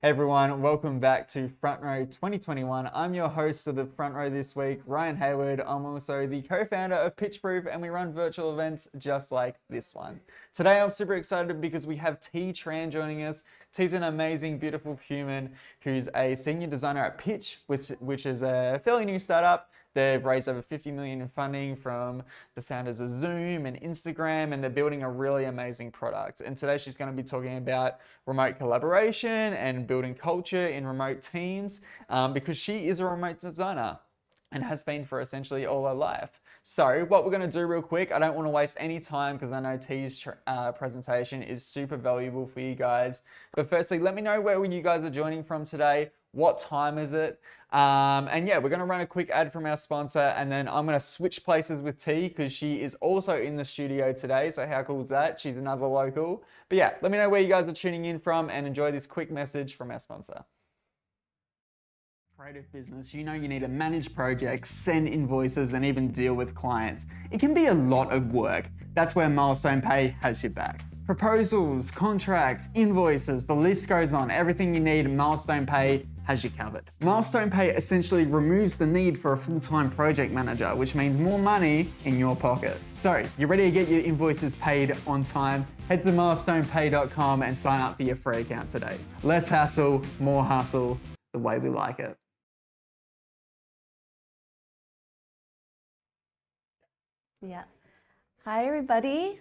Hey everyone, welcome back to Front Row 2021. I'm your host of the Front Row this week, Ryan Hayward. I'm also the co-founder of Pitchproof, and we run virtual events just like this one. Today I'm super excited because we have Tran joining us. T's an amazing, beautiful human who's a senior designer at Pitch, which is a fairly new startup. They've raised over 50 million in funding from the founders of Zoom and Instagram, and they're building a really amazing product. And today she's going to be talking about remote collaboration and building culture in remote teams because she is a remote designer and has been for essentially all her life. So what we're going to do real quick, I don't want to waste any time because I know T's presentation is super valuable for you guys. But firstly, let me know where you guys are joining from today. What time is it? And yeah, we're going to run a quick ad from our sponsor, and then I'm going to switch places with T because she is also in the studio today. So how cool is that? She's another local. But yeah, let me know where you guys are tuning in from and enjoy this quick message from our sponsor. Creative business, you know you need to manage projects, send invoices, and even deal with clients. It can be a lot of work. That's where Milestone Pay has your back. Proposals, contracts, invoices, the list goes on. Everything you need, Milestone Pay has you covered. Milestone Pay essentially removes the need for a full-time project manager, which means more money in your pocket. So, you're ready to get your invoices paid on time? Head to milestonepay.com and sign up for your free account today. Less hassle, more hustle, the way we like it. Yeah. Hi, everybody.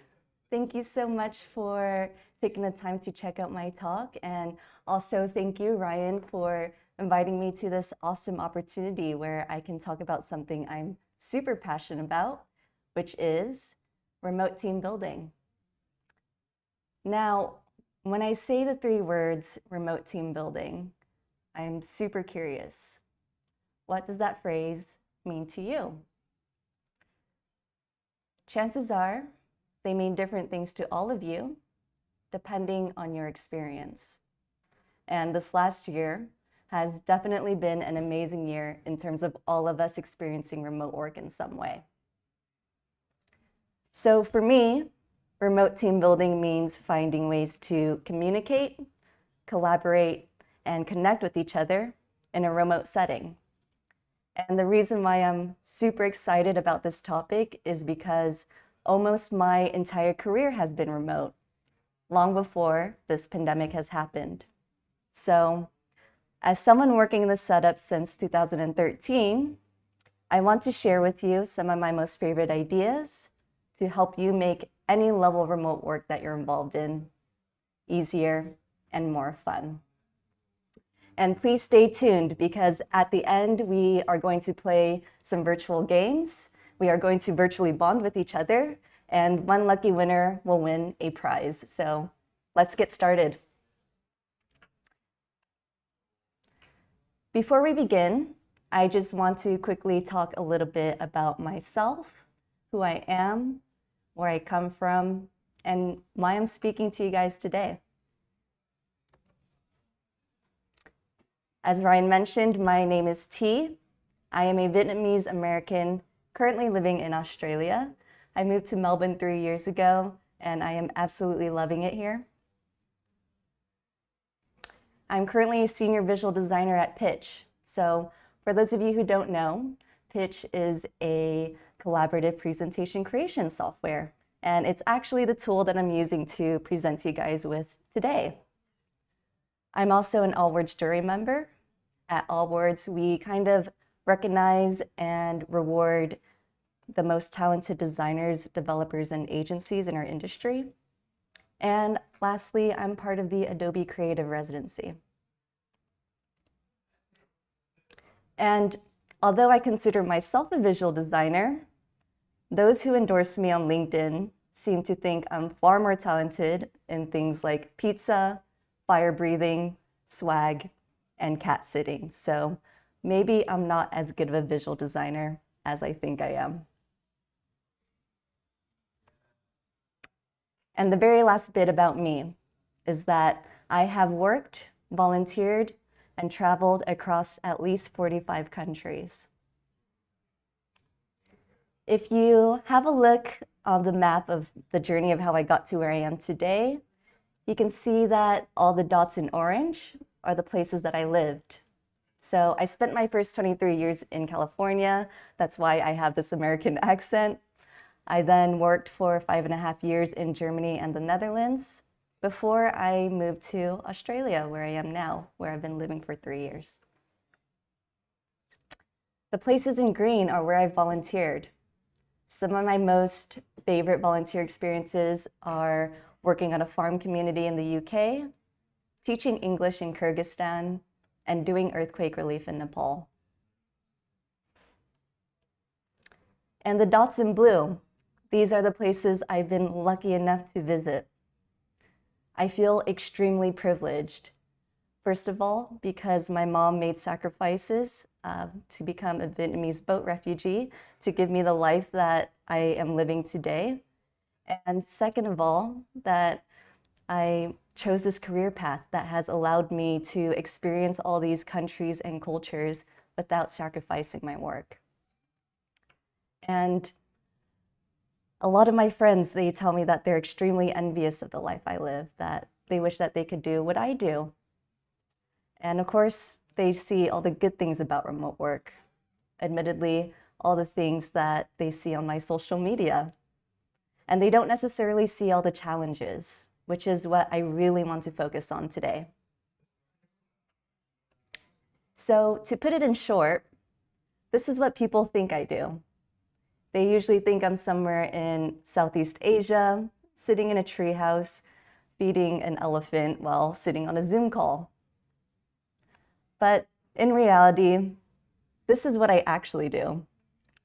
Thank you so much for taking the time to check out my talk. And also thank you, Ryan, for inviting me to this awesome opportunity where I can talk about something I'm super passionate about, which is remote team building. Now, when I say the three words remote team building, I'm super curious. What does that phrase mean to you? Chances are they mean different things to all of you, depending on your experience. And this last year has definitely been an amazing year in terms of all of us experiencing remote work in some way. So for me, remote team building means finding ways to communicate, collaborate, and connect with each other in a remote setting. And the reason why I'm super excited about this topic is because almost my entire career has been remote, long before this pandemic has happened. So, as someone working in the setup since 2013, I want to share with you some of my most favorite ideas to help you make any level of remote work that you're involved in easier and more fun. And please stay tuned because at the end, we are going to play some virtual games. We are going to virtually bond with each other, and one lucky winner will win a prize. So let's get started. Before we begin, I just want to quickly talk a little bit about myself, who I am, where I come from, and why I'm speaking to you guys today. As Ryan mentioned, my name is T. I am a Vietnamese American currently living in Australia. I moved to Melbourne 3 years ago, and I am absolutely loving it here. I'm currently a senior visual designer at Pitch. So for those of you who don't know, Pitch is a collaborative presentation creation software, and it's actually the tool that I'm using to present to you guys with today. I'm also an Allwords jury member. At Allwords, we kind of recognize and reward the most talented designers, developers, and agencies in our industry. And lastly, I'm part of the Adobe Creative Residency. And although I consider myself a visual designer, those who endorse me on LinkedIn seem to think I'm far more talented in things like pizza, fire breathing, swag, and cat sitting. So maybe I'm not as good of a visual designer as I think I am. And the very last bit about me is that I have worked, volunteered, and traveled across at least 45 countries. If you have a look on the map of the journey of how I got to where I am today, you can see that all the dots in orange are the places that I lived. So I spent my first 23 years in California. That's why I have this American accent. I then worked for 5.5 years in Germany and the Netherlands before I moved to Australia, where I am now, where I've been living for 3 years. The places in green are where I volunteered. Some of my most favorite volunteer experiences are working on a farm community in the UK, teaching English in Kyrgyzstan, and doing earthquake relief in Nepal. And the dots in blue, these are the places I've been lucky enough to visit. I feel extremely privileged. First of all, because my mom made sacrifices to become a Vietnamese boat refugee to give me the life that I am living today. And second of all, that I chose this career path that has allowed me to experience all these countries and cultures without sacrificing my work. And a lot of my friends, they tell me that they're extremely envious of the life I live, that they wish that they could do what I do. And of course, they see all the good things about remote work. Admittedly, all the things that they see on my social media. And they don't necessarily see all the challenges, which is what I really want to focus on today. So to put it in short, this is what people think I do. They usually think I'm somewhere in Southeast Asia, sitting in a treehouse, feeding an elephant while sitting on a Zoom call. But in reality, this is what I actually do.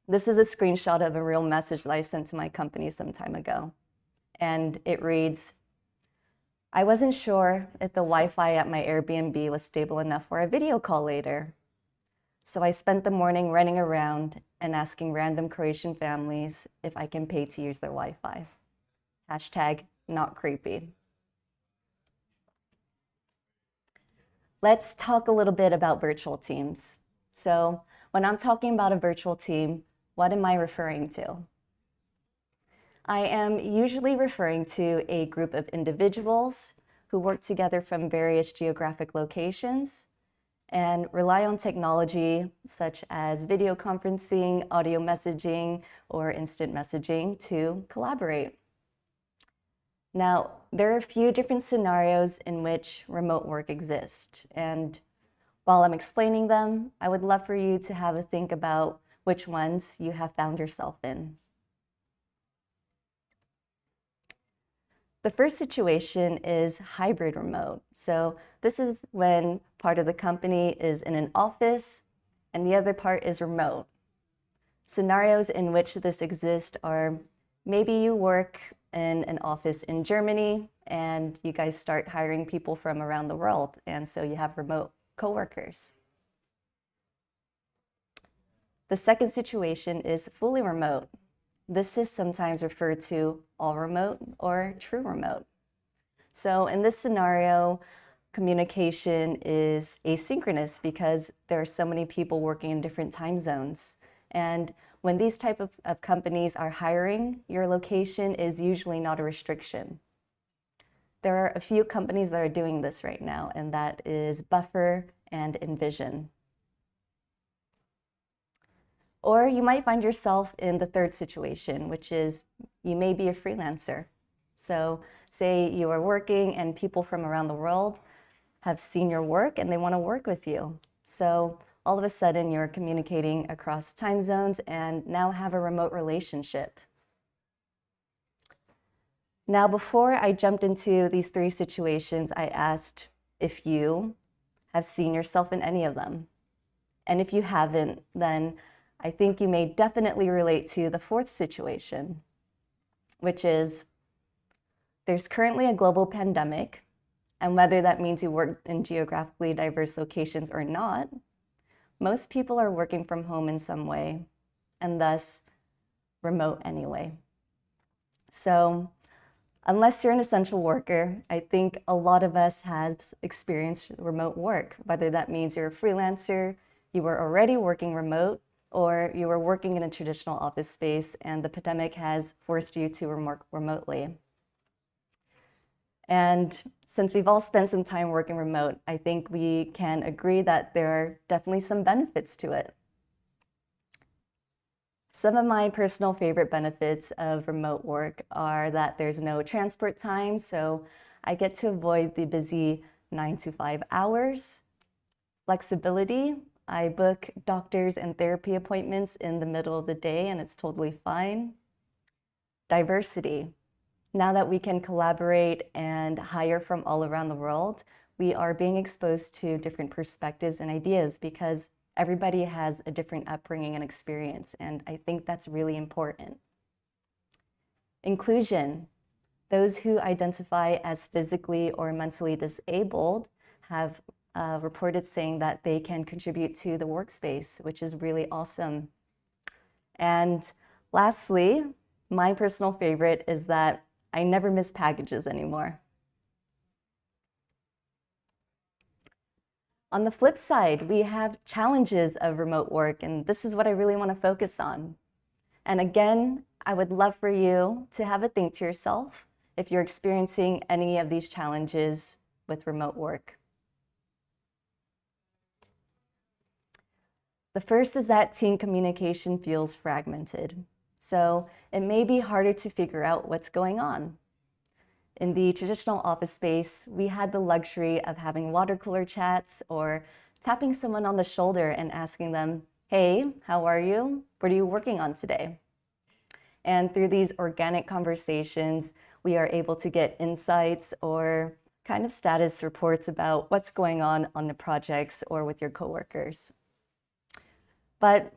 This is a screenshot of a real message that I sent to my company some time ago. And it reads, I wasn't sure if the Wi-Fi at my Airbnb was stable enough for a video call later. So I spent the morning running around and asking random Croatian families if I can pay to use their Wi-Fi. Hashtag not creepy. Let's talk a little bit about virtual teams. So when I'm talking about a virtual team, what am I referring to? I am usually referring to a group of individuals who work together from various geographic locations and rely on technology such as video conferencing, audio messaging, or instant messaging to collaborate. Now, there are a few different scenarios in which remote work exists, and while I'm explaining them, I would love for you to have a think about which ones you have found yourself in. The first situation is hybrid remote. So this is when part of the company is in an office and the other part is remote. Scenarios in which this exists are maybe you work in an office in Germany and you guys start hiring people from around the world, and so you have remote coworkers. The second situation is fully remote. This is sometimes referred to all remote or true remote. So in this scenario, communication is asynchronous because there are so many people working in different time zones. And when these type of companies are hiring, your location is usually not a restriction. There are a few companies that are doing this right now, and that is Buffer and Envision. Or you might find yourself in the third situation, which is you may be a freelancer. So say you are working and people from around the world have seen your work and they want to work with you. So all of a sudden you're communicating across time zones and now have a remote relationship. Now, before I jumped into these three situations, I asked if you have seen yourself in any of them. And if you haven't, then I think you may definitely relate to the fourth situation, which is there's currently a global pandemic, and whether that means you work in geographically diverse locations or not, most people are working from home in some way, and thus remote anyway. So unless you're an essential worker, I think a lot of us have experienced remote work, whether that means you're a freelancer, you were already working remote, or you were working in a traditional office space and the pandemic has forced you to work remotely. And since we've all spent some time working remote, I think we can agree that there are definitely some benefits to it. Some of my personal favorite benefits of remote work are that there's no transport time, so I get to avoid the busy 9 to 5 hours. Flexibility, I book doctors and therapy appointments in the middle of the day and it's totally fine. Diversity, now that we can collaborate and hire from all around the world, we are being exposed to different perspectives and ideas because everybody has a different upbringing and experience, and I think that's really important. Inclusion, those who identify as physically or mentally disabled have reported saying that they can contribute to the workspace, which is really awesome. And lastly, my personal favorite is that I never miss packages anymore. On the flip side, we have challenges of remote work, and this is what I really want to focus on. And again, I would love for you to have a think to yourself if you're experiencing any of these challenges with remote work. The first is that team communication feels fragmented. So it may be harder to figure out what's going on. In the traditional office space, we had the luxury of having water cooler chats or tapping someone on the shoulder and asking them, "Hey, how are you? What are you working on today?" And through these organic conversations, we are able to get insights or kind of status reports about what's going on the projects or with your coworkers. But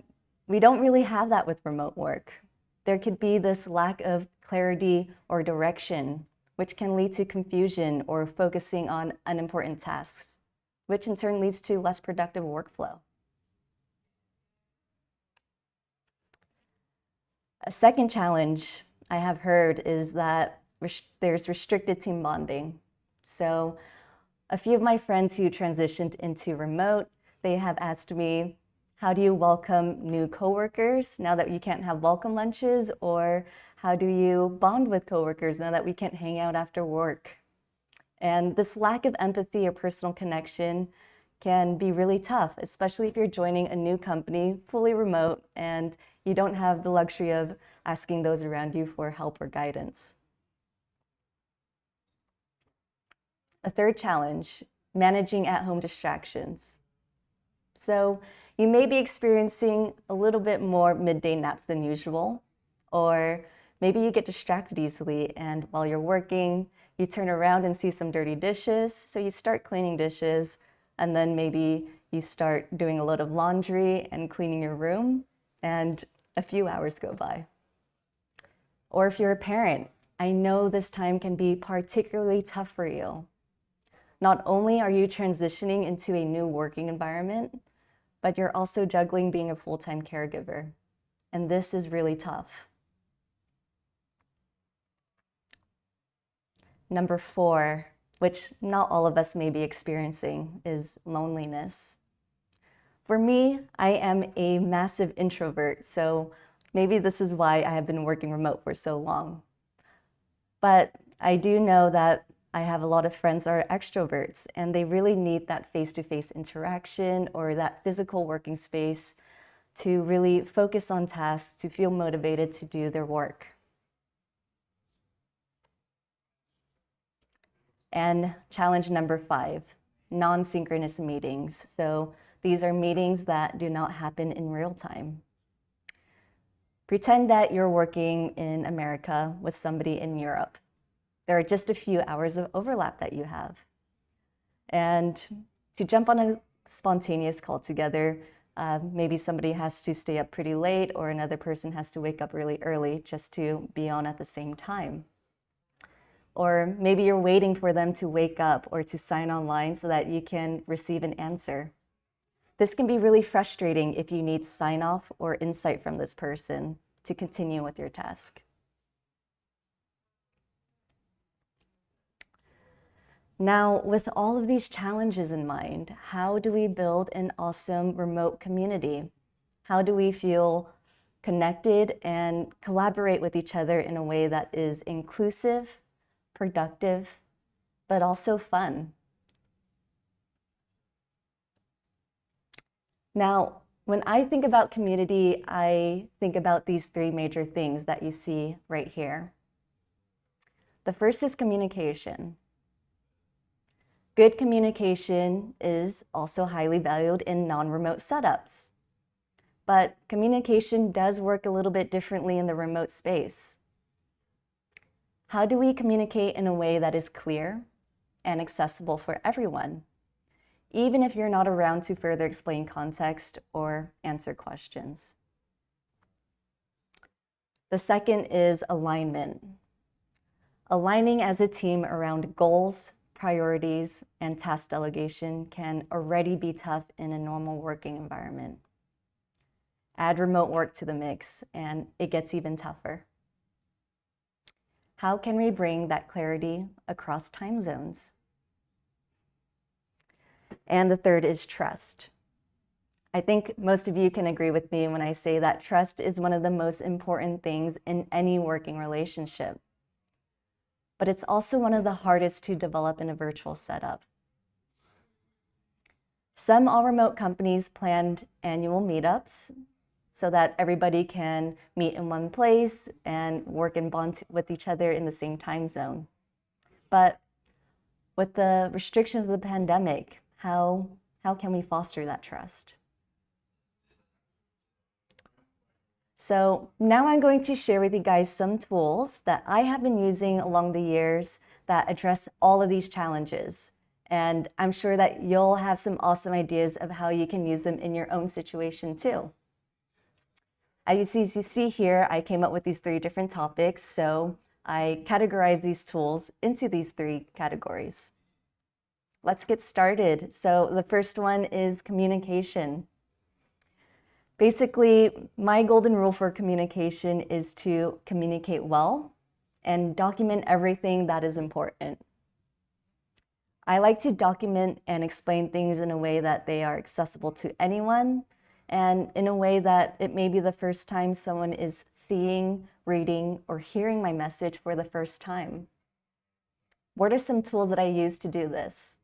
we don't really have that with remote work. There could be this lack of clarity or direction, which can lead to confusion or focusing on unimportant tasks, which in turn leads to less productive workflow. A second challenge I have heard is that there's restricted team bonding. So a few of my friends who transitioned into remote, they have asked me, how do you welcome new coworkers now that you can't have welcome lunches? Or how do you bond with coworkers now that we can't hang out after work? And this lack of empathy or personal connection can be really tough, especially if you're joining a new company fully remote and you don't have the luxury of asking those around you for help or guidance. A third challenge, managing at-home distractions. So you may be experiencing a little bit more midday naps than usual, or maybe you get distracted easily and while you're working, you turn around and see some dirty dishes, so you start cleaning dishes, and then maybe you start doing a load of laundry and cleaning your room, and a few hours go by. Or if you're a parent, I know this time can be particularly tough for you. Not only are you transitioning into a new working environment, but you're also juggling being a full-time caregiver. And this is really tough. Number 4, which not all of us may be experiencing, is loneliness. For me, I am a massive introvert, so maybe this is why I have been working remote for so long. But I do know that I have a lot of friends that are extroverts, and they really need that face-to-face interaction or that physical working space to really focus on tasks, to feel motivated to do their work. And challenge number 5, non-synchronous meetings. So these are meetings that do not happen in real time. Pretend that you're working in America with somebody in Europe. There are just a few hours of overlap that you have. And to jump on a spontaneous call together, maybe somebody has to stay up pretty late or another person has to wake up really early just to be on at the same time. Or maybe you're waiting for them to wake up or to sign online so that you can receive an answer. This can be really frustrating if you need sign-off or insight from this person to continue with your task. Now, with all of these challenges in mind, how do we build an awesome remote community? How do we feel connected and collaborate with each other in a way that is inclusive, productive, but also fun. Now, when I think about community, I think about these three major things that you see right here. The first is communication. Good communication is also highly valued in non-remote setups. But communication does work a little bit differently in the remote space. How do we communicate in a way that is clear and accessible for everyone, even if you're not around to further explain context or answer questions? The second is alignment. Aligning as a team around goals, priorities, and task delegation can already be tough in a normal working environment. Add remote work to the mix, and it gets even tougher. How can we bring that clarity across time zones? And the third is trust. I think most of you can agree with me when I say that trust is one of the most important things in any working relationship. But it's also one of the hardest to develop in a virtual setup. Some all-remote companies planned annual meetups so that everybody can meet in one place and work and bond with each other in the same time zone. But with the restrictions of the pandemic, how can we foster that trust? So now I'm going to share with you guys some tools that I have been using along the years that address all of these challenges. And I'm sure that you'll have some awesome ideas of how you can use them in your own situation too. As you see here, I came up with these three different topics, so I categorized these tools into these three categories. Let's get started. So the first one is communication. Basically, my golden rule for communication is to communicate well and document everything that is important. I like to document and explain things in a way that they are accessible to anyone, and in a way that it may be the first time someone is seeing, reading, or hearing my message for the first time. What are some tools that I use to do this?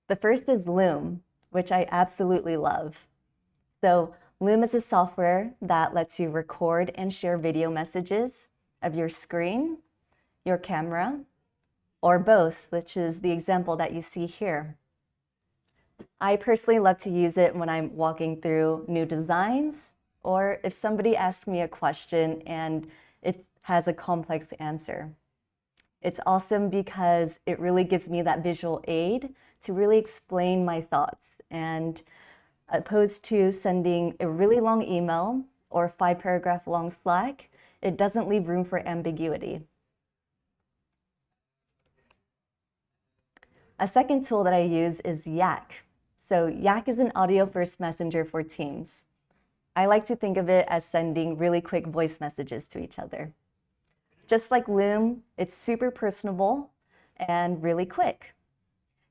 The first is Loom, which I absolutely love. So Loom is a software that lets you record and share video messages of your screen, your camera, or both, which is the example that you see here. I personally love to use it when I'm walking through new designs, or if somebody asks me a question and it has a complex answer. It's awesome because it really gives me that visual aid to really explain my thoughts, and opposed to sending a really long email or 5-paragraph long Slack, it doesn't leave room for ambiguity. A second tool that I use is Yak. So Yak is an audio-first messenger for Teams. I like to think of it as sending really quick voice messages to each other. Just like Loom, it's super personable and really quick.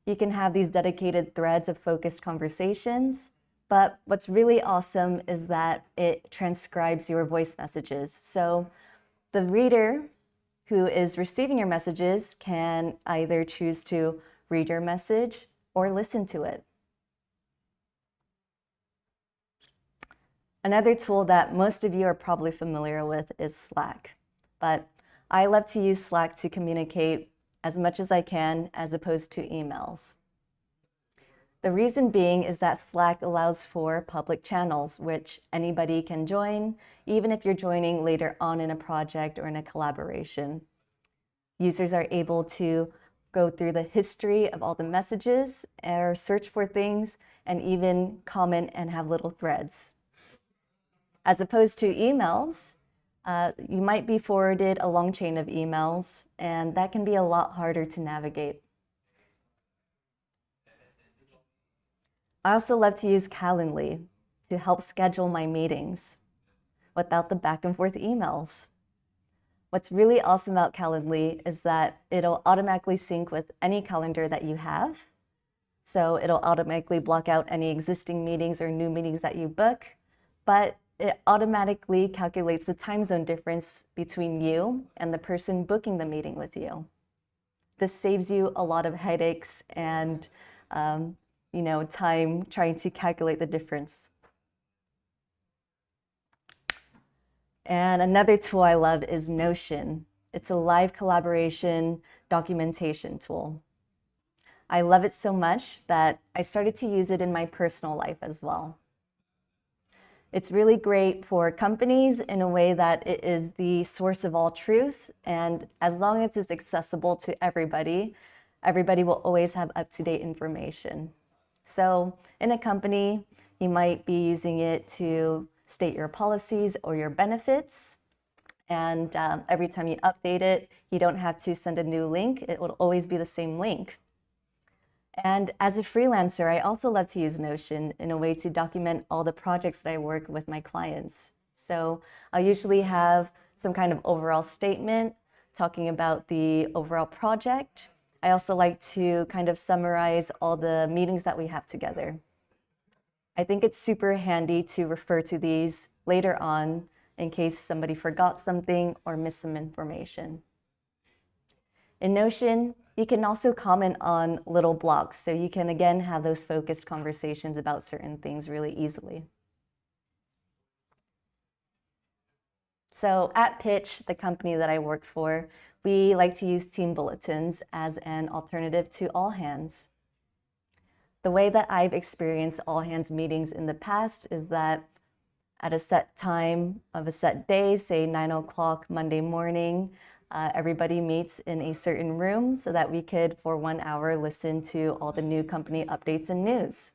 You can have these dedicated threads of focused conversations, but what's really awesome is that it transcribes your voice messages. So the reader who is receiving your messages can either choose to read your message or listen to it. Another tool that most of you are probably familiar with is Slack, but I love to use Slack to communicate as much as I can as opposed to emails. The reason being is that Slack allows for public channels, which anybody can join, even if you're joining later on in a project or in a collaboration. Users are able to go through the history of all the messages or search for things and even comment and have little threads. As opposed to emails, you might be forwarded a long chain of emails, and that can be a lot harder to navigate. I also love to use Calendly to help schedule my meetings without the back and forth emails. What's really awesome about Calendly is that it'll automatically sync with any calendar that you have. So it'll automatically block out any existing meetings or new meetings that you book, but it automatically calculates the time zone difference between you and the person booking the meeting with you. This saves you a lot of headaches and time trying to calculate the difference. And another tool I love is Notion. It's a live collaboration documentation tool. I love it so much that I started to use it in my personal life as well. It's really great for companies in a way that it is the source of all truth. And as long as it's accessible to everybody, everybody will always have up-to-date information. So in a company, you might be using it to state your policies or your benefits. And every time you update it, you don't have to send a new link. It will always be the same link. And as a freelancer, I also love to use Notion in a way to document all the projects that I work with my clients. So I'll usually have some kind of overall statement talking about the overall project. I also like to kind of summarize all the meetings that we have together. I think it's super handy to refer to these later on in case somebody forgot something or missed some information. In Notion, you can also comment on little blocks, so you can again have those focused conversations about certain things really easily. So at Pitch, the company that I work for, we like to use team bulletins as an alternative to all hands. The way that I've experienced all hands meetings in the past is that at a set time of a set day, say 9 o'clock Monday morning, everybody meets in a certain room so that we could, for 1 hour, listen to all the new company updates and news.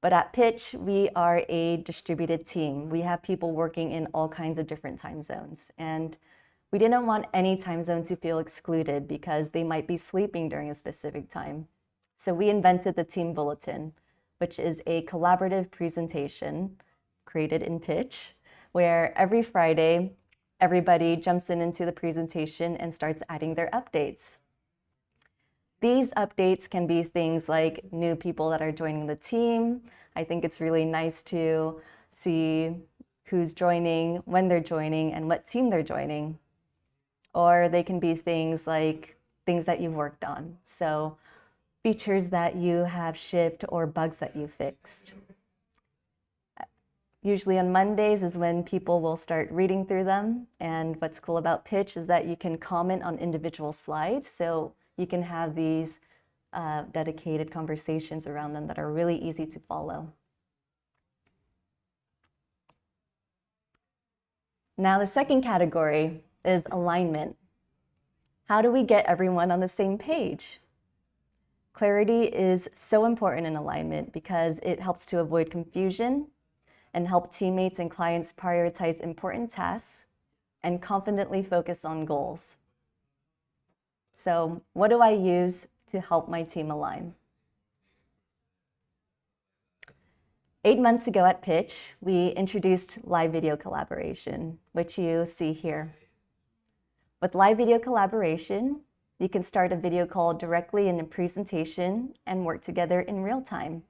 But at Pitch, we are a distributed team. We have people working in all kinds of different time zones. And we didn't want any time zone to feel excluded because they might be sleeping during a specific time. So we invented the Team Bulletin, which is a collaborative presentation created in Pitch, where every Friday, everybody jumps into the presentation and starts adding their updates. These updates can be things like new people that are joining the team. I think it's really nice to see who's joining, when they're joining, and what team they're joining. Or they can be things like things that you've worked on. So features that you have shipped or bugs that you fixed. Usually on Mondays is when people will start reading through them. And what's cool about Pitch is that you can comment on individual slides. So you can have these dedicated conversations around them that are really easy to follow. Now, the second category is alignment. How do we get everyone on the same page? Clarity is so important in alignment because it helps to avoid confusion and help teammates and clients prioritize important tasks and confidently focus on goals. So, what do I use to help my team align? 8 months ago at Pitch, we introduced live video collaboration, which you see here. With live video collaboration, you can start a video call directly in a presentation and work together in real time.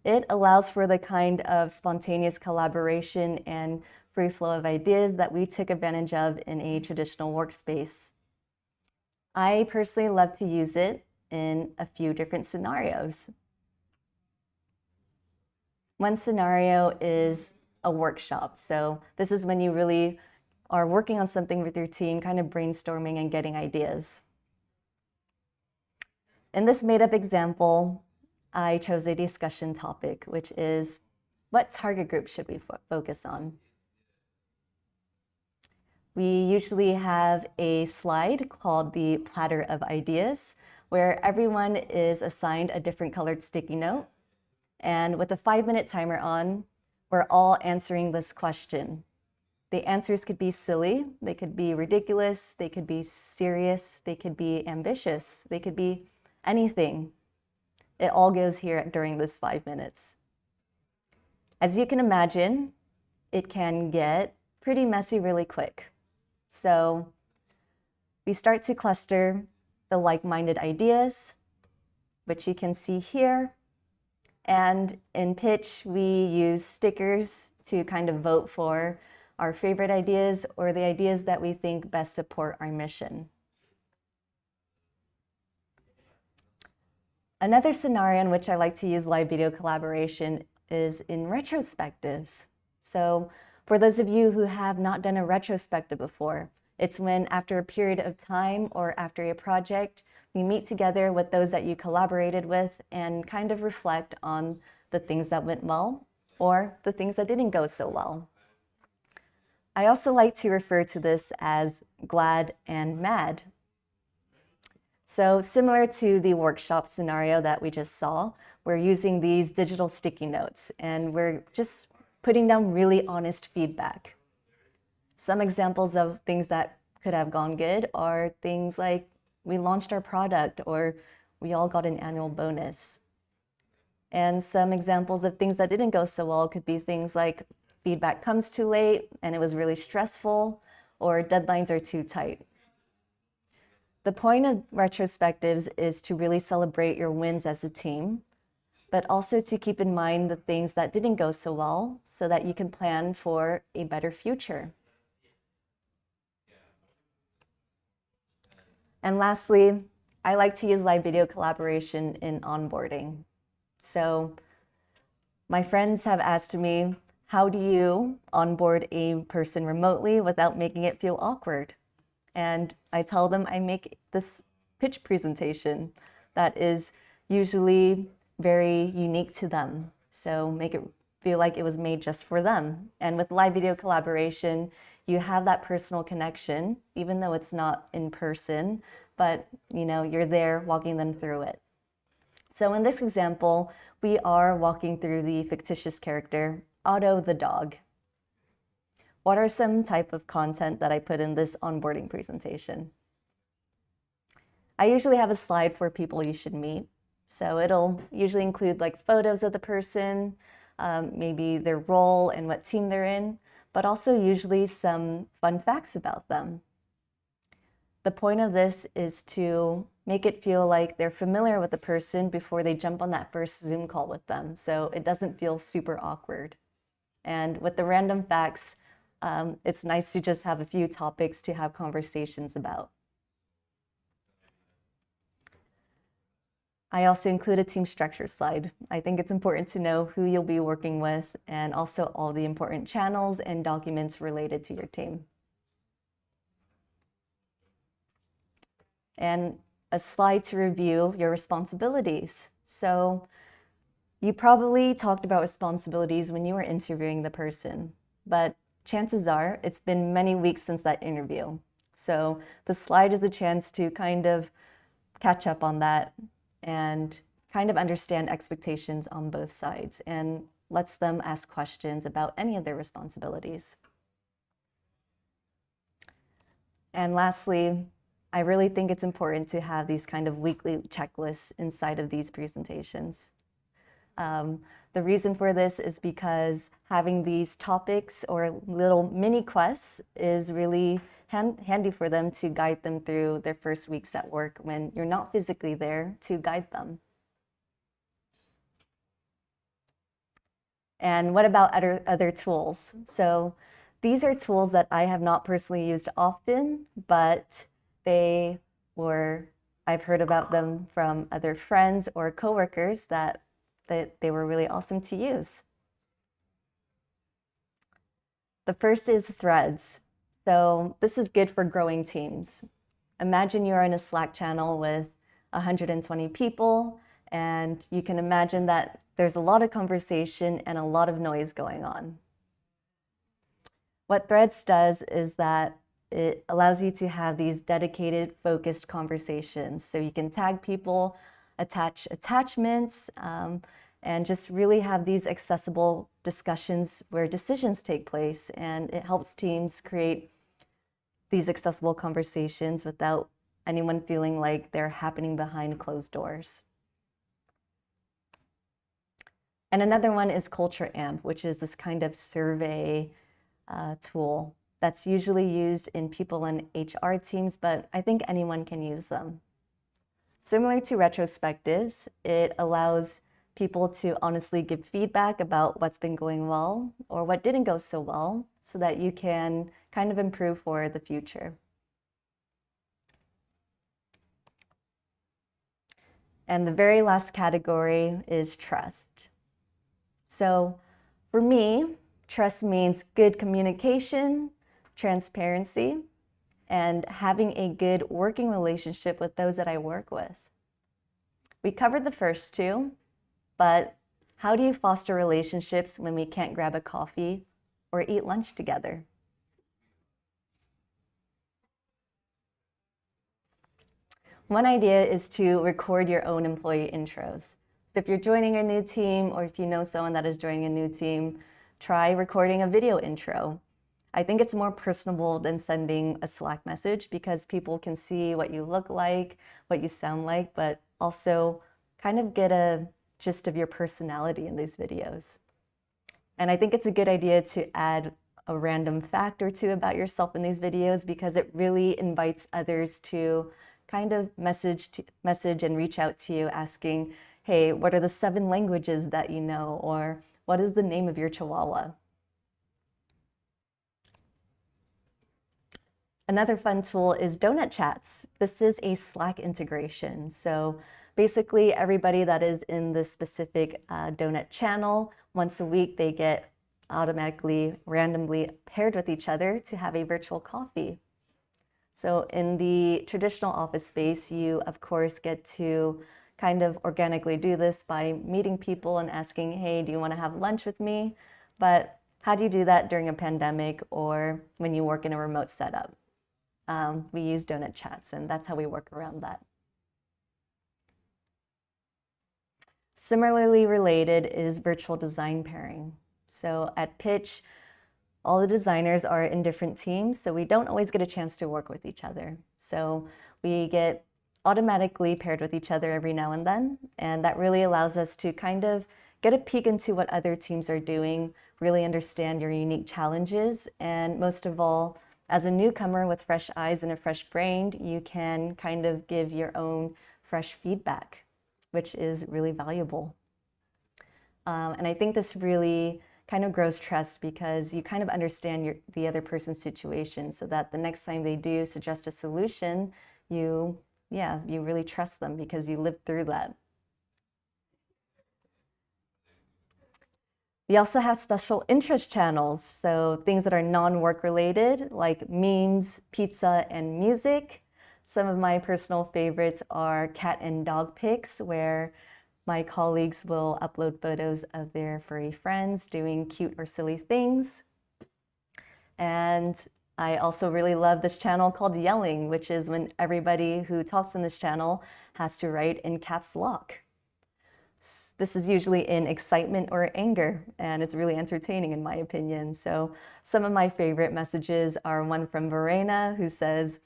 It allows for the kind of spontaneous collaboration and free flow of ideas that we took advantage of in a traditional workspace. I personally love to use it in a few different scenarios. One scenario is a workshop. So this is when you really are working on something with your team, kind of brainstorming and getting ideas. In this made-up example, I chose a discussion topic, which is what target group should we focus on? We usually have a slide called the platter of ideas, where everyone is assigned a different colored sticky note. And with a 5-minute timer on, we're all answering this question. The answers could be silly, they could be ridiculous, they could be serious, they could be ambitious, they could be anything. It all goes here during this 5 minutes. As you can imagine, it can get pretty messy really quick. So we start to cluster the like-minded ideas, which you can see here. And in Pitch, we use stickers to kind of vote for our favorite ideas or the ideas that we think best support our mission. Another scenario in which I like to use live video collaboration is in retrospectives. So for those of you who have not done a retrospective before, it's when after a period of time or after a project, you meet together with those that you collaborated with and kind of reflect on the things that went well or the things that didn't go so well. I also like to refer to this as glad and mad. So similar to the workshop scenario that we just saw, we're using these digital sticky notes and we're just putting down really honest feedback. Some examples of things that could have gone good are things like we launched our product or we all got an annual bonus. And some examples of things that didn't go so well could be things like feedback comes too late and it was really stressful, or deadlines are too tight. The point of retrospectives is to really celebrate your wins as a team, but also to keep in mind the things that didn't go so well so that you can plan for a better future. And lastly, I like to use live video collaboration in onboarding. So my friends have asked me, how do you onboard a person remotely without making it feel awkward? And I tell them I make this pitch presentation that is usually very unique to them. So make it feel like it was made just for them. And with live video collaboration, you have that personal connection, even though it's not in person, but you're there walking them through it. So in this example, we are walking through the fictitious character, Otto the dog. What are some type of content that I put in this onboarding presentation? I usually have a slide for people you should meet. So it'll usually include like photos of the person, maybe their role and what team they're in, but also usually some fun facts about them. The point of this is to make it feel like they're familiar with the person before they jump on that first Zoom call with them, so it doesn't feel super awkward. And with the random facts, it's nice to just have a few topics to have conversations about. I also include a team structure slide. I think it's important to know who you'll be working with and also all the important channels and documents related to your team. And a slide to review your responsibilities. So you probably talked about responsibilities when you were interviewing the person, but chances are it's been many weeks since that interview. So the slide is a chance to kind of catch up on that and kind of understand expectations on both sides and lets them ask questions about any of their responsibilities. And lastly, I really think it's important to have these kind of weekly checklists inside of these presentations. The reason for this is because having these topics or little mini quests is really handy for them to guide them through their first weeks at work when you're not physically there to guide them. And what about other tools? So these are tools that I have not personally used often, but I've heard about them from other friends or coworkers that they were really awesome to use. The first is threads. So this is good for growing teams. Imagine you're in a Slack channel with 120 people, and you can imagine that there's a lot of conversation and a lot of noise going on. What Threads does is that it allows you to have these dedicated, focused conversations. So you can tag people, attach attachments, and just really have these accessible discussions where decisions take place. And it helps teams create these accessible conversations without anyone feeling like they're happening behind closed doors. And another one is Culture Amp, which is this kind of survey tool that's usually used in people and HR teams, but I think anyone can use them. Similar to retrospectives, it allows people to honestly give feedback about what's been going well or what didn't go so well so that you can kind of improve for the future. And the very last category is trust. So for me, trust means good communication, transparency, and having a good working relationship with those that I work with. We covered the first two, but how do you foster relationships when we can't grab a coffee or eat lunch together? One idea is to record your own employee intros. So if you're joining a new team or if you know someone that is joining a new team, try recording a video intro. I think it's more personable than sending a Slack message because people can see what you look like, what you sound like, but also kind of get a gist of your personality in these videos. And I think it's a good idea to add a random fact or two about yourself in these videos because it really invites others to kind of message and reach out to you asking, hey, what are the 7 languages that you know? Or what is the name of your Chihuahua? Another fun tool is donut chats. This is a Slack integration. So basically everybody that is in the specific donut channel, once a week, they get automatically randomly paired with each other to have a virtual coffee. So in the traditional office space, you of course get to kind of organically do this by meeting people and asking, hey, do you want to have lunch with me? But how do you do that during a pandemic or when you work in a remote setup? We use donut chats, and that's how we work around that. Similarly related is virtual design pairing. So at Pitch, all the designers are in different teams, so we don't always get a chance to work with each other. So we get automatically paired with each other every now and then, and that really allows us to kind of get a peek into what other teams are doing, really understand your unique challenges, and most of all, as a newcomer with fresh eyes and a fresh brain, you can kind of give your own fresh feedback, which is really valuable. And I think this really kind of grows trust because you kind of understand the other person's situation so that the next time they do suggest a solution, you really trust them because you lived through that. We also have special interest channels, so things that are non-work related like memes, pizza, and music. Some of my personal favorites are cat and dog pics, where my colleagues will upload photos of their furry friends doing cute or silly things. And I also really love this channel called Yelling, which is when everybody who talks in this channel has to write in caps lock. This is usually in excitement or anger, and it's really entertaining in my opinion. So some of my favorite messages are one from Verena, who says,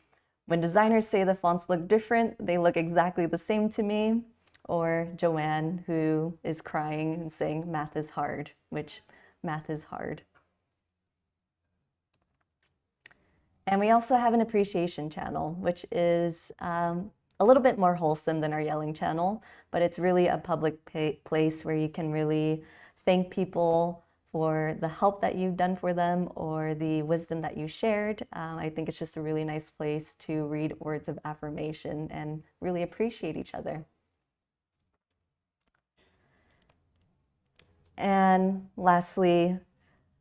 when designers say the fonts look different, they look exactly the same to me. Or Joanne, who is crying and saying, math is hard, which math is hard. And we also have an appreciation channel, which is a little bit more wholesome than our Yelling channel, but it's really a public place where you can really thank people for the help that you've done for them or the wisdom that you shared. I think it's just a really nice place to read words of affirmation and really appreciate each other. And lastly,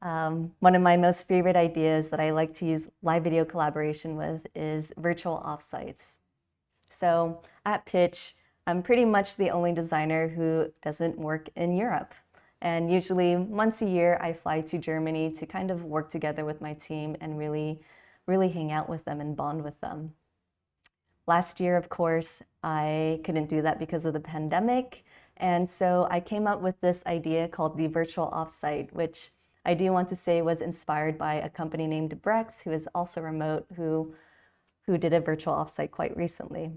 one of my most favorite ideas that I like to use live video collaboration with is virtual offsites. So at Pitch, I'm pretty much the only designer who doesn't work in Europe. And usually once a year, I fly to Germany to kind of work together with my team and really hang out with them and bond with them. Last year, of course, I couldn't do that because of the pandemic. And so I came up with this idea called the virtual offsite, which I do want to say was inspired by a company named Brex, who is also remote, who did a virtual offsite quite recently.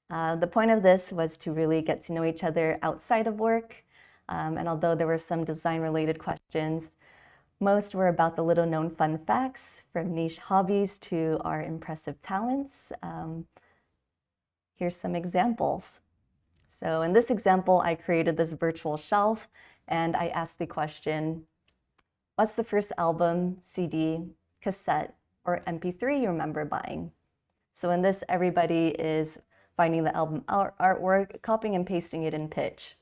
The point of this was to really get to know each other outside of work. And although there were some design-related questions, most were about the little-known fun facts, from niche hobbies to our impressive talents. Here's some examples. So in this example, I created this virtual shelf and I asked the question, what's the first album, CD, cassette, or MP3 you remember buying? So in this, everybody is finding the album artwork, copying and pasting it in Pitch.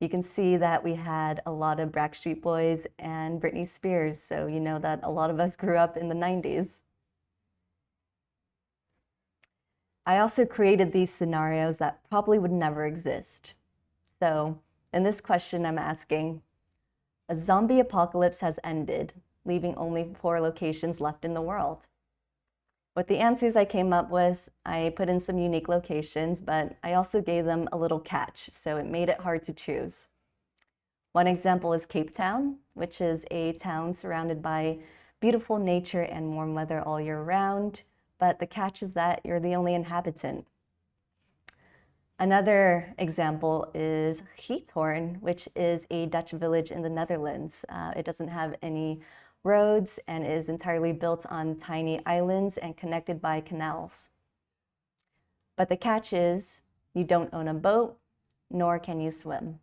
You can see that we had a lot of Backstreet Boys and Britney Spears, so you know that a lot of us grew up in the 90s. I also created these scenarios that probably would never exist. So in this question, I'm asking, a zombie apocalypse has ended, leaving only 4 locations left in the world. With the answers I came up with, I put in some unique locations, but I also gave them a little catch, so it made it hard to choose. One example is Cape Town, which is a town surrounded by beautiful nature and warm weather all year round, but the catch is that you're the only inhabitant. Another example is Giethoorn, which is a Dutch village in the Netherlands. It doesn't have any roads and is entirely built on tiny islands and connected by canals. But the catch is you don't own a boat, nor can you swim.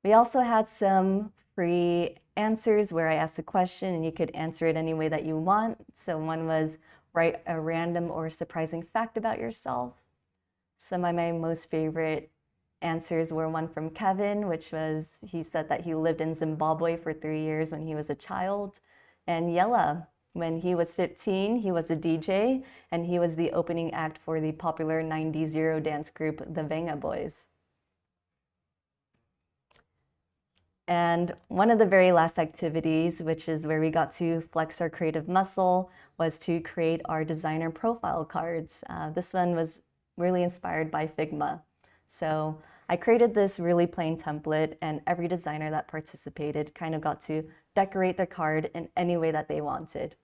We also had some free answers where I asked a question and you could answer it any way that you want. So one was write a random or surprising fact about yourself. Some of my most favorite answers were one from Kevin, which was, he said that he lived in Zimbabwe for 3 years when he was a child. And Yella, when he was 15, he was a DJ and he was the opening act for the popular 90s Euro dance group, the Venga Boys. And one of the very last activities, which is where we got to flex our creative muscle, was to create our designer profile cards. This one was really inspired by Figma. So I created this really plain template and every designer that participated kind of got to decorate their card in any way that they wanted.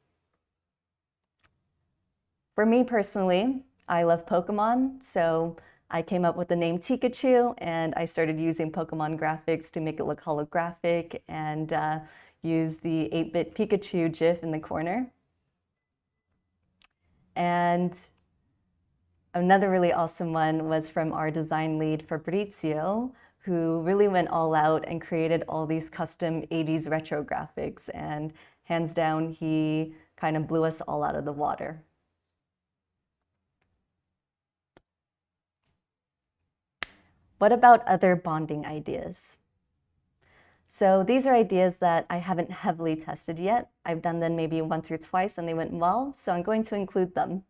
For me personally, I love Pokemon, so I came up with the name Pikachu and I started using Pokemon graphics to make it look holographic and use the 8-bit Pikachu GIF in the corner. And another really awesome one was from our design lead Fabrizio, who really went all out and created all these custom 80s retro graphics. And hands down, he kind of blew us all out of the water. What about other bonding ideas? So these are ideas that I haven't heavily tested yet. I've done them maybe once or twice and they went well, so I'm going to include them.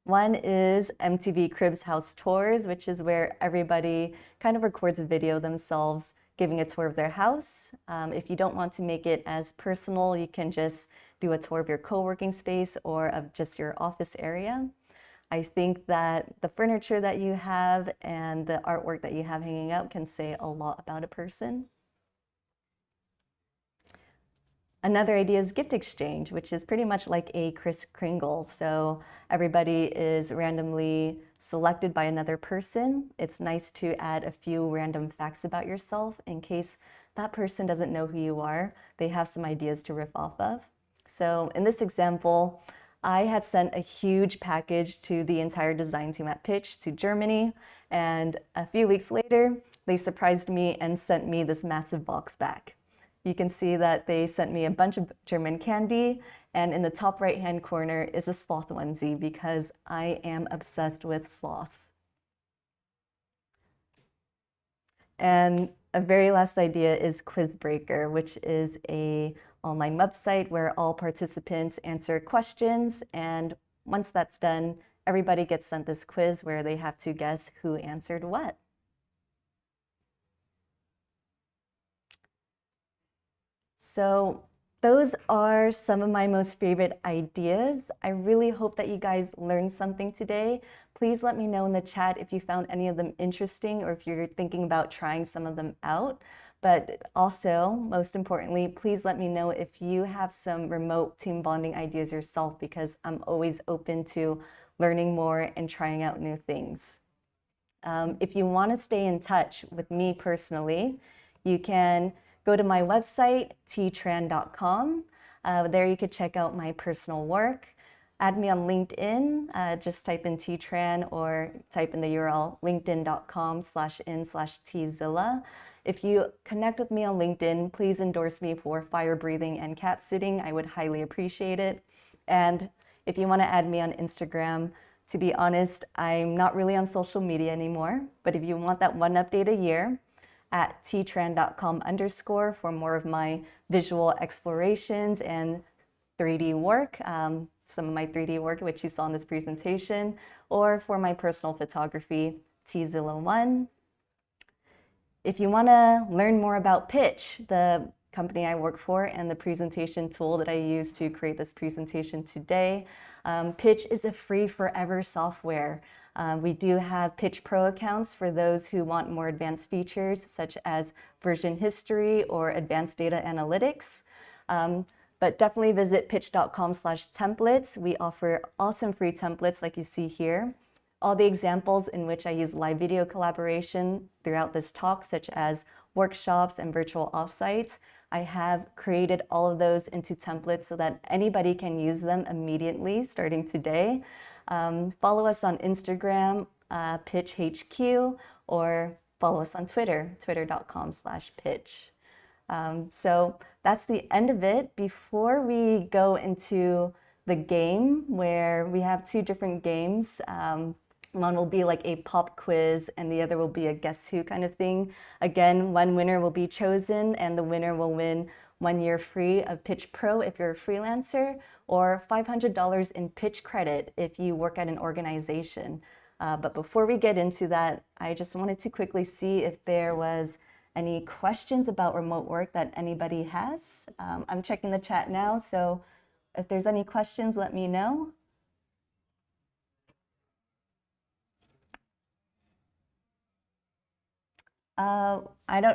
One is MTV Cribs House Tours, which is where everybody kind of records a video themselves giving a tour of their house. If you don't want to make it as personal, you can just do a tour of your co-working space or of just your office area. I think that the furniture that you have and the artwork that you have hanging up can say a lot about a person. Another idea is gift exchange, which is pretty much like a Kris Kringle. So everybody is randomly selected by another person. It's nice to add a few random facts about yourself in case that person doesn't know who you are. They have some ideas to riff off of. So in this example, I had sent a huge package to the entire design team at Pitch to Germany, and a few weeks later, they surprised me and sent me this massive box back. You can see that they sent me a bunch of German candy, and in the top right-hand corner is a sloth onesie because I am obsessed with sloths. And a very last idea is Quizbreaker, which is an online website where all participants answer questions. And once that's done, everybody gets sent this quiz where they have to guess who answered what. So those are some of my most favorite ideas. I really hope that you guys learned something today. Please let me know in the chat if you found any of them interesting or if you're thinking about trying some of them out. But also, most importantly, please let me know if you have some remote team bonding ideas yourself, because I'm always open to learning more and trying out new things. If you want to stay in touch with me personally, you can go to my website, tran.com. There you could check out my personal work. add me on LinkedIn. Just type in Tran or type in the URL linkedin.com/in/tzilla. If you connect with me on LinkedIn, please endorse me for fire breathing and cat sitting. I would highly appreciate it. And if you want to add me on Instagram, to be honest, I'm not really on social media anymore. But if you want that one update a year, at ttran.com_ for more of my visual explorations and 3D work, some of my 3D work, which you saw in this presentation, or for my personal photography, tzilla1. If you want to learn more about Pitch, the company I work for, and the presentation tool that I use to create this presentation today, Pitch is a free forever software. We do have Pitch Pro accounts for those who want more advanced features, such as version history or advanced data analytics. But definitely visit pitch.com/templates. We offer awesome free templates like you see here. All the examples in which I use live video collaboration throughout this talk, such as workshops and virtual offsites, I have created all of those into templates so that anybody can use them immediately starting today. Follow us on Instagram, PitchHQ, or follow us on Twitter, twitter.com/pitch. So that's the end of it. Before we go into the game, where we have two different games, one will be like a pop quiz and the other will be a guess who kind of thing. Again, one winner will be chosen and the winner will win 1 year free of Pitch Pro if you're a freelancer, or $500 in pitch credit if you work at an organization. But before we get into that, I just wanted to quickly see if there was any questions about remote work that anybody has. I'm checking the chat now, so if there's any questions, let me know.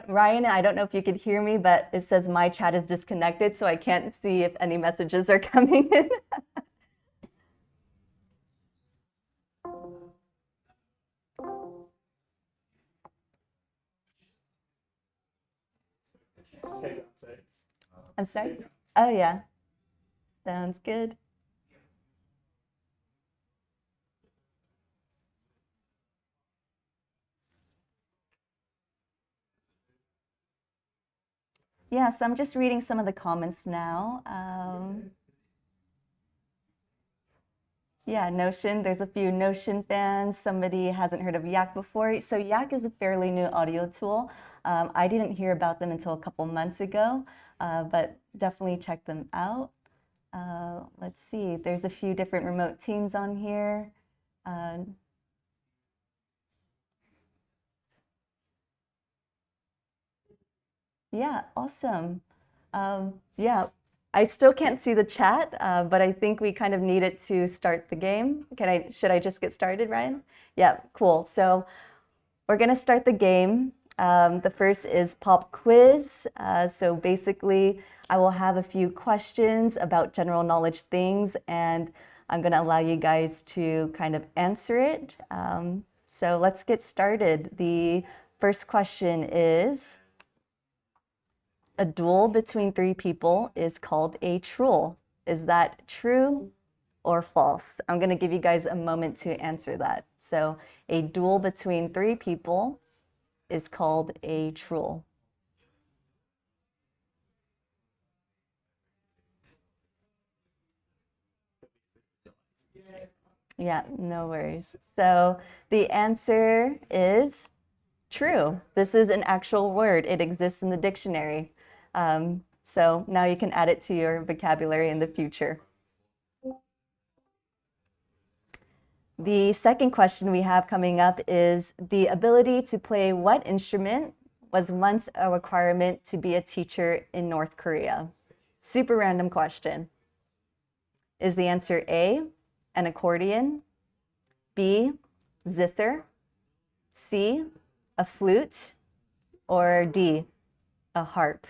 Ryan, I don't know if you could hear me, but it says my chat is disconnected, so I can't see if any messages are coming in. I'm sorry? Oh, yeah. Sounds good. Yeah, so I'm just reading some of the comments now. Yeah, Notion, there's a few Notion fans. Somebody hasn't heard of Yak before. So Yak is a fairly new audio tool. I didn't hear about them until a couple months ago, but definitely check them out. Let's see, there's a few different remote teams on here. Yeah, awesome. Yeah, I still can't see the chat, but I think we kind of need it to start the game. Should I just get started, Ryan? Yeah, cool. So we're gonna start the game. The first is pop quiz. So basically, I will have a few questions about general knowledge things, and I'm gonna allow you guys to kind of answer it. So let's get started. The first question is, a duel between 3 people is called a truel. Is that true or false? I'm going to give you guys a moment to answer that. So a duel between 3 people is called a truel. Yeah, no worries. So the answer is true. This is an actual word. It exists in the dictionary. So now you can add it to your vocabulary in the future. The second question we have coming up is, the ability to play what instrument was once a requirement to be a teacher in North Korea? Super random question. Is the answer A, an accordion, B, zither, C, a flute, or D, a harp?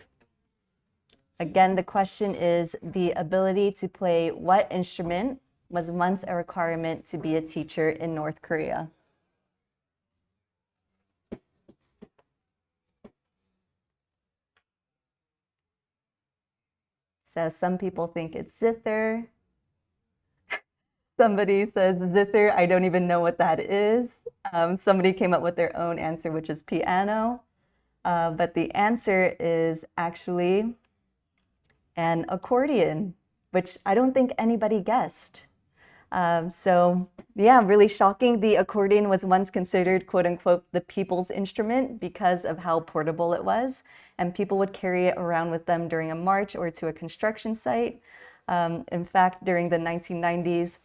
Again, the question is, the ability to play what instrument was once a requirement to be a teacher in North Korea? So some people think it's zither. Somebody says zither. I don't even know what that is. Somebody came up with their own answer, which is piano. But the answer is actually an accordion, which I don't think anybody guessed. So yeah, really shocking. The accordion was once considered, quote unquote, the people's instrument because of how portable it was. And people would carry it around with them during a march or to a construction site. In fact, during the 1990s,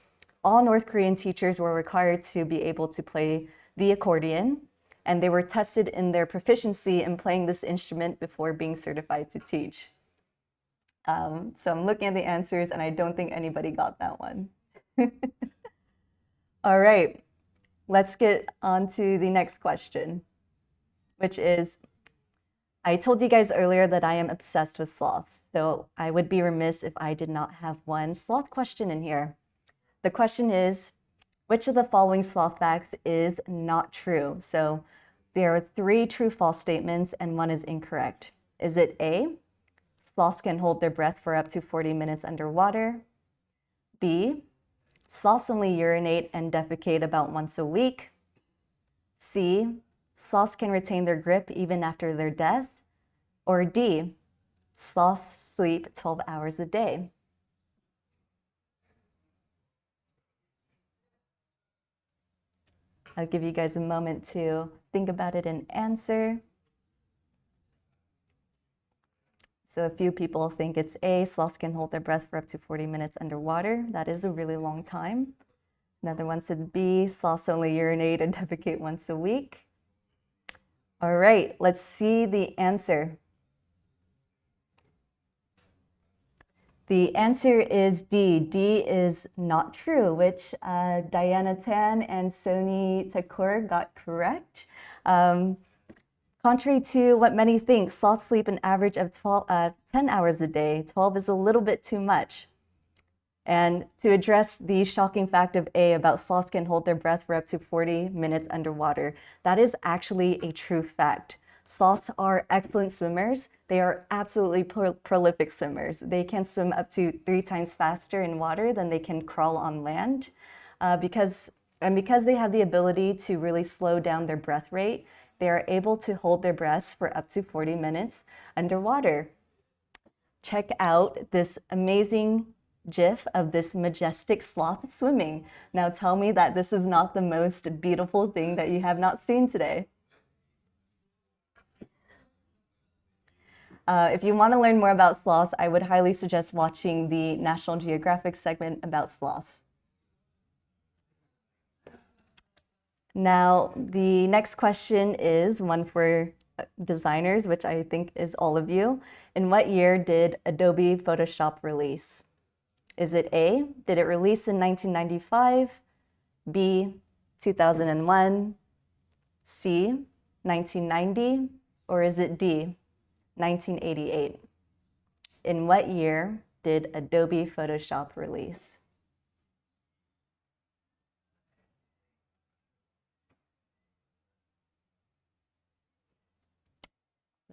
all North Korean teachers were required to be able to play the accordion, and they were tested in their proficiency in playing this instrument before being certified to teach. So I'm looking at the answers, and I don't think anybody got that one. All right, let's get on to the next question, which is, I told you guys earlier that I am obsessed with sloths, so I would be remiss if I did not have one sloth question in here. The question is, which of the following sloth facts is not true? So there are 3 true-false statements and 1 is incorrect. Is it A, sloths can hold their breath for up to 40 minutes underwater? B, sloths only urinate and defecate about once a week? C, sloths can retain their grip even after their death? Or D, sloths sleep 12 hours a day? I'll give you guys a moment to think about it and answer. So a few people think it's A, sloths can hold their breath for up to 40 minutes underwater. That is a really long time. Another one said B, sloths only urinate and defecate once a week. All right, let's see the answer. The answer is D. D is not true, which Diana Tan and Sony Thakur got correct. Contrary to what many think, sloths sleep an average of 10 hours a day. 12 is a little bit too much. And to address the shocking fact of A about sloths can hold their breath for up to 40 minutes underwater, that is actually a true fact. Sloths are excellent swimmers. They are absolutely prolific swimmers. They can swim up to 3 times faster in water than they can crawl on land. Because they have the ability to really slow down their breath rate, they are able to hold their breaths for up to 40 minutes underwater. Check out this amazing GIF of this majestic sloth swimming. Now tell me that this is not the most beautiful thing that you have not seen today. If you want to learn more about sloths, I would highly suggest watching the National Geographic segment about sloths. Now, the next question is one for designers, which I think is all of you. In what year did Adobe Photoshop release? Is it A, did it release in 1995? B, 2001? C, 1990? Or is it D, 1988? In what year did Adobe Photoshop release?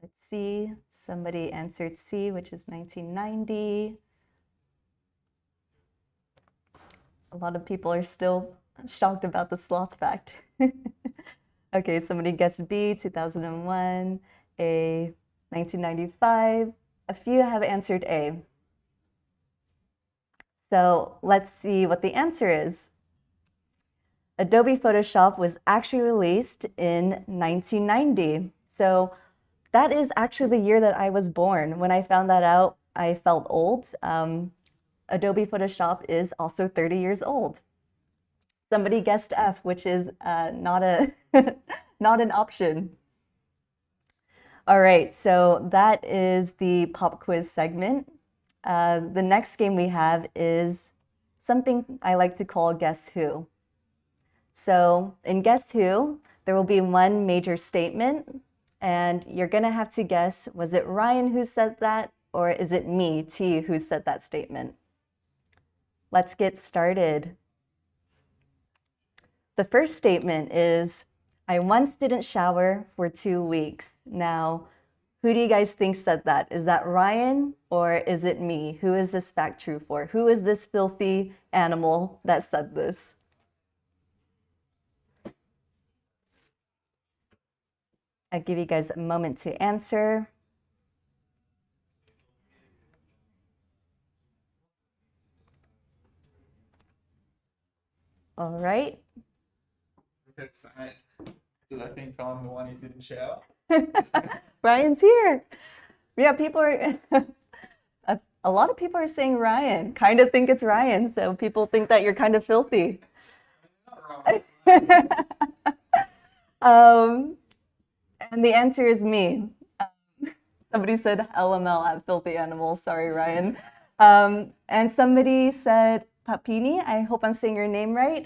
Let's see, somebody answered C, which is 1990. A lot of people are still shocked about the sloth fact. Okay, somebody guessed B, 2001, A, 1995. A few have answered A. So let's see what the answer is. Adobe Photoshop was actually released in 1990. So that is actually the year that I was born. When I found that out, I felt old. Adobe Photoshop is also 30 years old. Somebody guessed F, which is not an option. All right, so that is the pop quiz segment. The next game we have is something I like to call Guess Who. So in Guess Who, there will be one major statement, and you're gonna have to guess, was it Ryan who said that, or is it me, T, who said that statement? Let's get started. The first statement is, I once didn't shower for 2 weeks. Now, Who do you guys think said that? Is that Ryan or is it me? Who is this fact true for? Who is this filthy animal that said this? I'll give you guys a moment to answer. All right. Did I think I'm the one who didn't shower? Ryan's here. Yeah, people are, a lot of people are saying Ryan, kind of think it's Ryan. So people think that you're kind of filthy. And the answer is me. Somebody said LML at filthy animals. Sorry, Ryan. And somebody said Papini. I hope I'm saying your name right.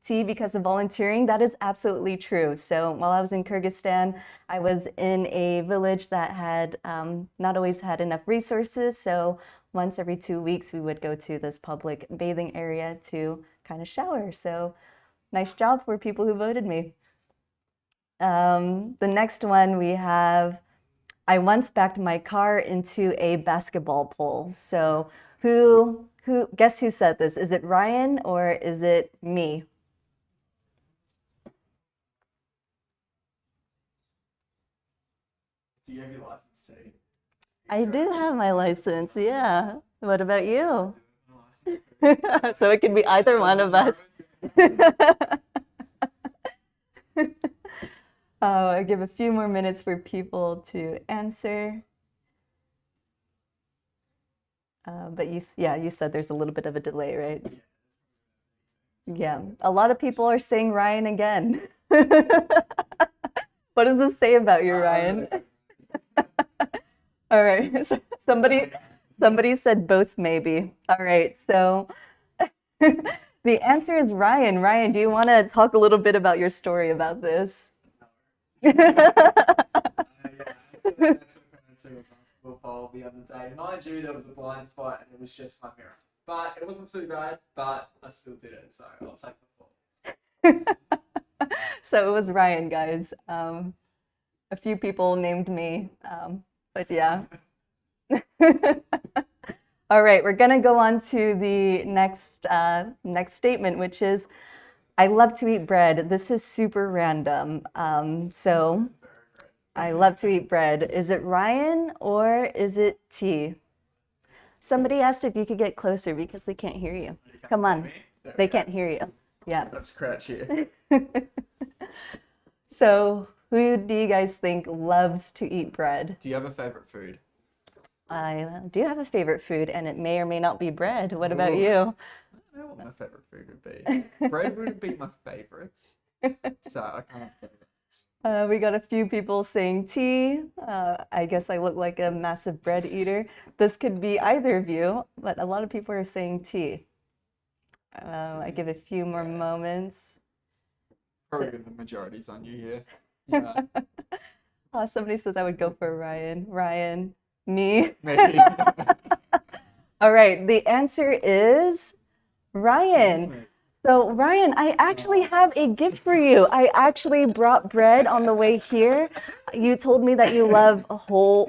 T because of volunteering. That is absolutely true. So while I was in Kyrgyzstan, I was in a village that had not always had enough resources. So once every 2 weeks, we would go to this public bathing area to kind of shower. So nice job for people who voted me. The next one we have, I once backed my car into a basketball pole. So guess who said this? Is it Ryan or is it me? Do you have your license, T? I do have my license, yeah. What about you? So it could be either one of us. I'll give a few more minutes for people to answer. But you said there's a little bit of a delay, right? Yeah, a lot of people are saying Ryan again. What does this say about you, Ryan? All right, so somebody said both maybe. All right, so the answer is Ryan. Ryan, do you want to talk a little bit about your story about this? Pole the other day. Mind you, there was a blind spot and it was just my mirror. But it wasn't too bad, but I still did it, so I'll take the fall. So it was Ryan, guys. A few people named me, but yeah. All right, we're gonna go on to the next statement, which is, I love to eat bread. This is super random. So I love to eat bread. Is it Ryan or is it T? Somebody asked if you could get closer because they can't hear you. Come on. They can't hear you. Yeah. Let's crouch here. So who do you guys think loves to eat bread? Do you have a favorite food? I do have a favorite food, and it may or may not be bread. What about you? I don't know what my favorite food would be. Bread wouldn't be my favorite, so I can't say that. We got a few people saying tea. I guess I look like a massive bread eater. This could be either of you, but a lot of people are saying tea. I give a few more moments. Probably the majority's on you here. Yeah. Somebody says I would go for Ryan. Ryan, me. Maybe. All right, the answer is Ryan. So Ryan, I actually have a gift for you. I actually brought bread on the way here. You told me that you love a whole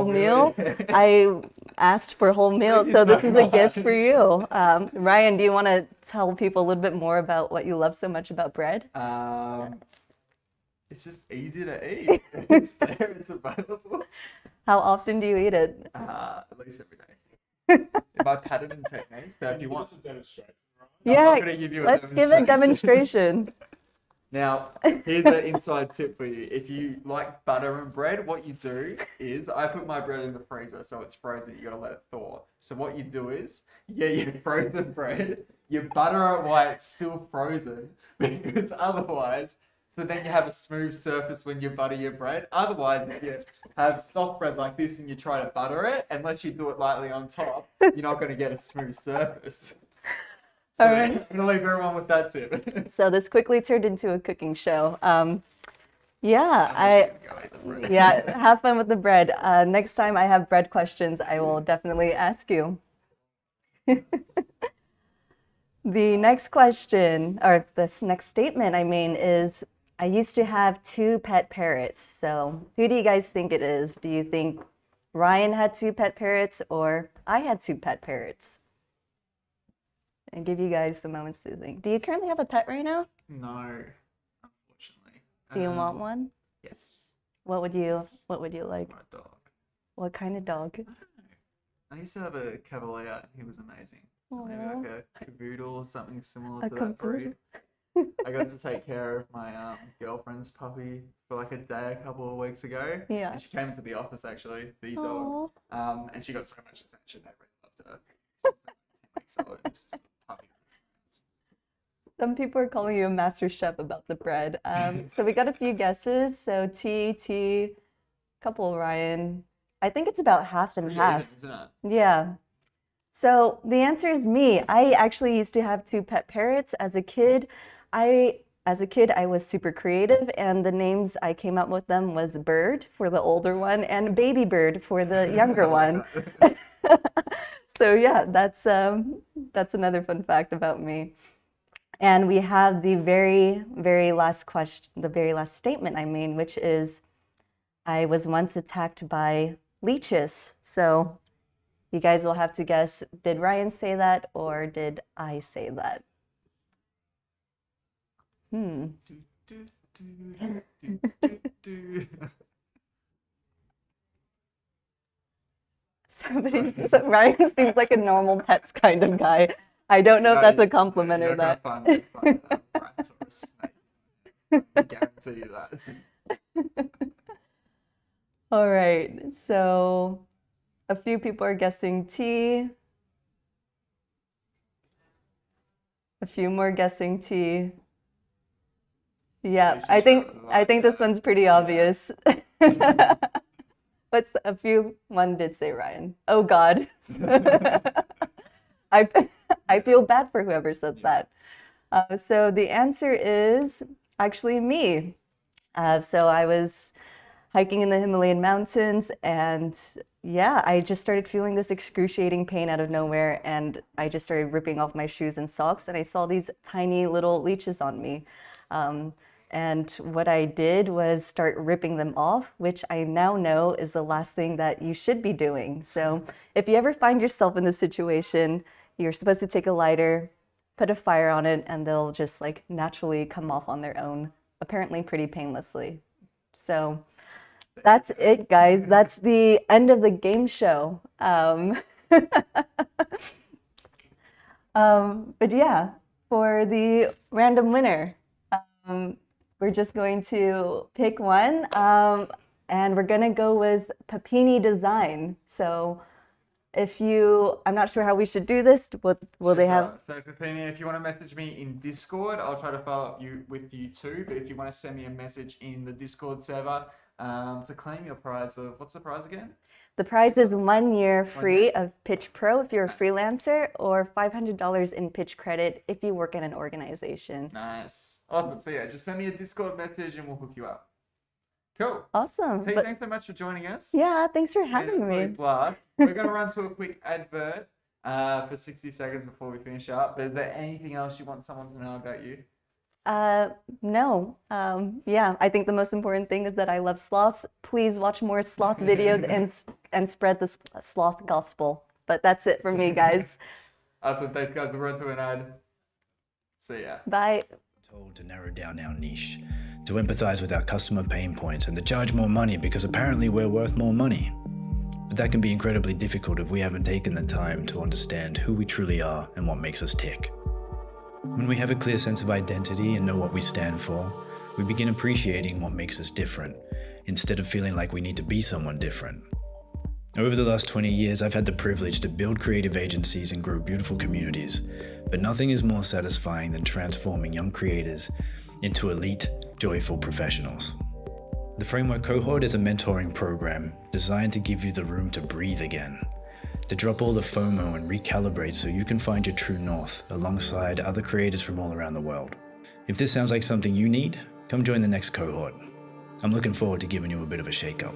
meal? I asked for whole meal, so this is a gift for you. Ryan, do you want to tell people a little bit more about what you love so much about bread? It's just easy to eat. It's there, it's available. How often do you eat it? At least every day. If I pattern and technique, so if you want some demonstration, right? Yeah, let's give a demonstration. Now, here's an inside tip for you. If you like butter and bread, what you do is, I put my bread in the freezer, so it's frozen. You gotta let it thaw. So what you do is, you get your frozen bread, you butter it while it's still frozen, because otherwise, so then you have a smooth surface when you butter your bread. Otherwise, if you have soft bread like this and you try to butter it, unless you do it lightly on top, you're not going to get a smooth surface. So All right. I'm going to leave everyone with that tip. So this quickly turned into a cooking show. Yeah, have fun with the bread. Next time I have bread questions, I will definitely ask you. The next question, or this next statement, is, I used to have 2 pet parrots. So who do you guys think it is? Do you think Ryan had 2 pet parrots or I had 2 pet parrots? And give you guys some moments to think. Do you currently have a pet right now? No, unfortunately. Do you want one? Yes. What would you like? My dog. What kind of dog? I used to have a Cavalier, and he was amazing. So maybe Aw. like a cavoodle or something similar A to that breed. cavoodle. I got to take care of my girlfriend's puppy for like a day a couple of weeks ago. Yeah. And she came into the office actually, the Aw. dog. And she got so much attention. I really loved her. She was like 10 weeks old and just a puppy. Some people are calling you a master chef about the bread. So we got a few guesses. So T, couple Ryan. I think it's about half and half. Even, isn't it? Yeah. So the answer is me. I actually used to have 2 pet parrots as a kid. As a kid, I was super creative, and the names I came up with them was Bird for the older one and Baby Bird for the younger one. So yeah, that's another fun fact about me. And we have the very last question, the very last statement I made, which is, I was once attacked by leeches. So you guys will have to guess, did Ryan say that or did I say that? So Ryan seems like a normal pets kind of guy. I don't know if that's a compliment or that. Find a rat or a snake. I guarantee you that. All right, so a few people are guessing T. A few more guessing T. Yeah, I think this one's pretty obvious. But one did say Ryan. Oh God. I feel bad for whoever said that. So the answer is actually me. So I was hiking in the Himalayan mountains, and yeah, I just started feeling this excruciating pain out of nowhere, and I just started ripping off my shoes and socks, and I saw these tiny little leeches on me. And what I did was start ripping them off, which I now know is the last thing that you should be doing. So if you ever find yourself in this situation, you're supposed to take a lighter, put a fire on it, and they'll just like naturally come off on their own, apparently pretty painlessly. So that's it, guys. That's the end of the game show. But yeah, for the random winner, we're just going to pick one, and we're gonna go with Papini Design. So I'm not sure how we should do this. Will they have? So Papini, if you want to message me in Discord, I'll try to follow up with you too. But if you want to send me a message in the Discord server to claim your prize what's the prize again? The prize is 1 year free of Pitch Pro if you're a freelancer, or $500 in pitch credit if you work in an organization. Nice. Awesome. So yeah, just send me a Discord message and we'll hook you up. Cool. Awesome. T, thanks so much for joining us. Yeah, thanks for having me. Blast. We're going to run to a quick advert for 60 seconds before we finish up. But is there anything else you want someone to know about you? No. Yeah, I think the most important thing is that I love sloths. Please watch more sloth videos and spread the sloth gospel. But that's it for me, guys. Awesome. Thanks, guys. We'll run to an ad. See ya. Bye. Told to narrow down our niche, to empathize with our customer pain points, and to charge more money because apparently we're worth more money. But that can be incredibly difficult if we haven't taken the time to understand who we truly are and what makes us tick. When we have a clear sense of identity and know what we stand for, we begin appreciating what makes us different, instead of feeling like we need to be someone different. Over the last 20 years, I've had the privilege to build creative agencies and grow beautiful communities, but nothing is more satisfying than transforming young creators into elite, joyful professionals. The Framework Cohort is a mentoring program designed to give you the room to breathe again, to drop all the FOMO and recalibrate so you can find your true north alongside other creators from all around the world. If this sounds like something you need, come join the next cohort. I'm looking forward to giving you a bit of a shake-up.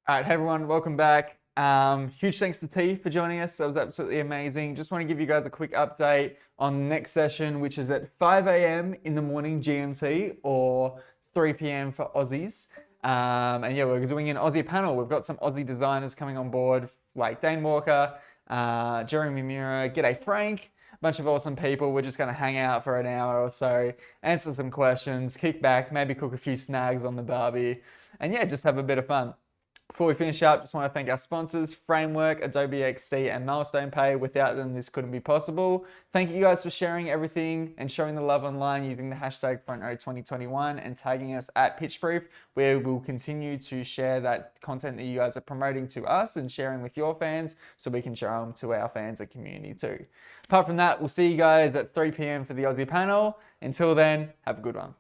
All right, hey everyone, welcome back. Huge thanks to T for joining us. That was absolutely amazing. Just want to give you guys a quick update on the next session, which is at 5 a.m. in the morning GMT or 3 p.m. for Aussies. And yeah, we're doing an Aussie panel. We've got some Aussie designers coming on board, like Dane Walker, Jeremy Mura, G'day Frank, a bunch of awesome people. We're just going to hang out for an hour or so, answer some questions, kick back, maybe cook a few snags on the barbie, and yeah, just have a bit of fun. Before we finish up, just want to thank our sponsors, Framework, Adobe XD, and Milestone Pay. Without them, this couldn't be possible. Thank you guys for sharing everything and showing the love online using the hashtag FrontRow2021 and tagging us at PitchProof, where we'll continue to share that content that you guys are promoting to us and sharing with your fans so we can show them to our fans and community too. Apart from that, we'll see you guys at 3 p.m. for the Aussie panel. Until then, have a good one.